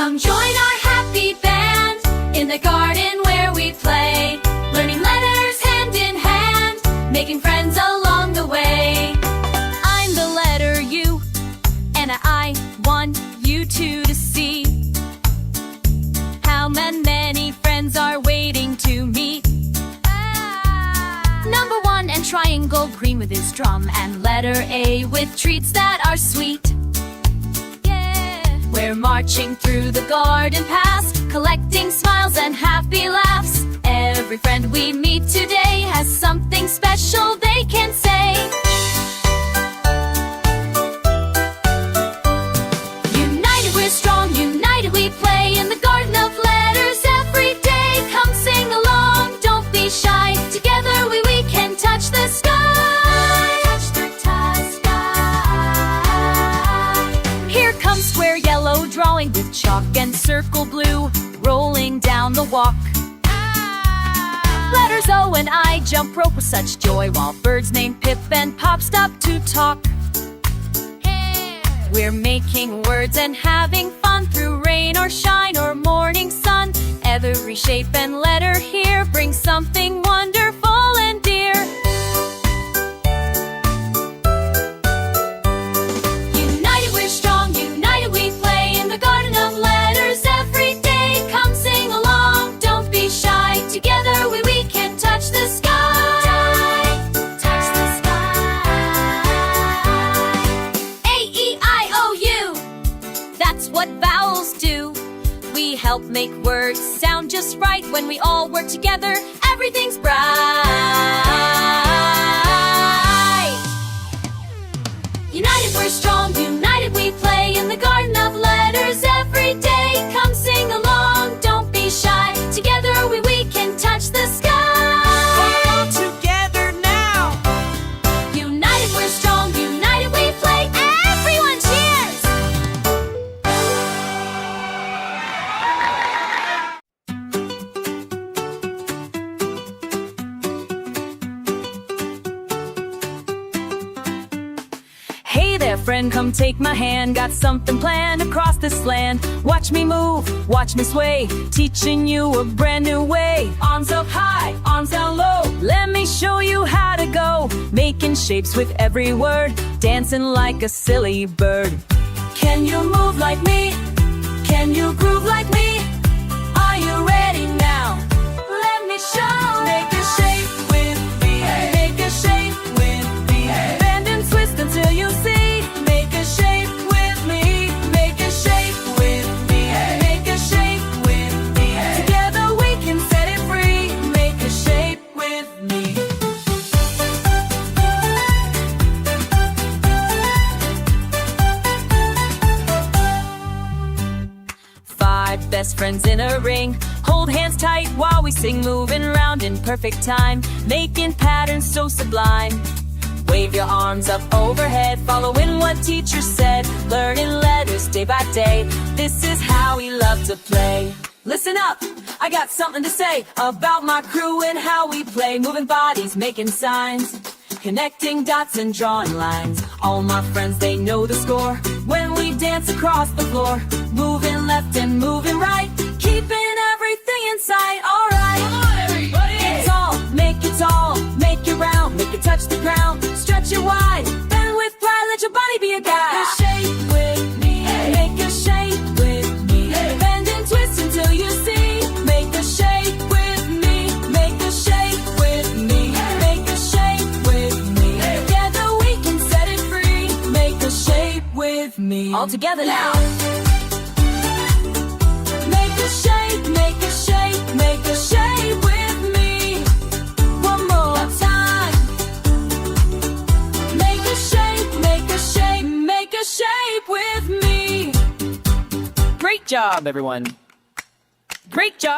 Come join our happy band in the garden where we play, learning letters hand in hand, making friends along the way. I'm the letter U, and I want you two to see how many friends are waiting to meet. Number 1 and triangle green with his drum, and letter A with treats that are sweet. We're marching through the garden past, collecting smiles and happy laughs. Every friend we meet today has something special they can say. United we're strong, united we play in the garden of letters every day. Come sing along, don't be shy. Together we can touch the sky. Drawing with chalk and circle blue, rolling down the walk. Letters O and I jump rope with such joy, while birds named Pip and Pop stop to talk. We're making words and having fun through rain or shine or morning sun. Every shape and letter here brings something wonderful and dear. United we're strong, united we play. Garden of letters every day. Come sing along, don't be shy. Together we can touch the sky. Touch the sky. A-E-I-O-U, that's what vowels do. We help make words sound just right. When we all work together, everything's bright. United we're strong, united we play in the garden of letters every day. Come sing along, don't be shy. Together we can touch the sky. We're all together now. United we're strong, united we play. Everyone cheers! Hey there, friend, come take my hand. Got something planned across this land. Watch me move, watch me sway, teaching you a brand new way. Arms up high, arms down low. Let me show you how to go. Making shapes with every word, dancing like a silly bird. Can you move like me? Can you groove like me? Are you ready now? Let me show. Make a shape with me. Make a shape with me. Bend and twist until you see. Make a shape with me. Make a shape with me. Make a shape with me. Together we can set it free. Make a shape with me. Five best friends in a ring, hold hands tight while we sing, moving round in perfect time, making patterns so sublime. Wave your arms up overhead, following what teacher said, learning letters day by day. This is how we love to play. Listen up, I got something to say about my crew and how we play. Moving bodies, making signs, connecting dots and drawing lines. All my friends, they know the score when we dance across the floor. Moving left and moving right, keeping everything in sight. Alright, come on everybody! It's all, make it tall, make it round, make it touch the ground. Stretch it wide, bend with pride, let your body be a guide. Make a shape with me, make a shape with me. Bend and twist until you see. Make a shape with me, make a shape with me. Make a shape with me. Together we can set it free. Make a shape with me. All together now. Make a shape, make a shape, make a shape with me. One more time. Make a shape, make a shape, make a shape with me. Great job, everyone. Great job.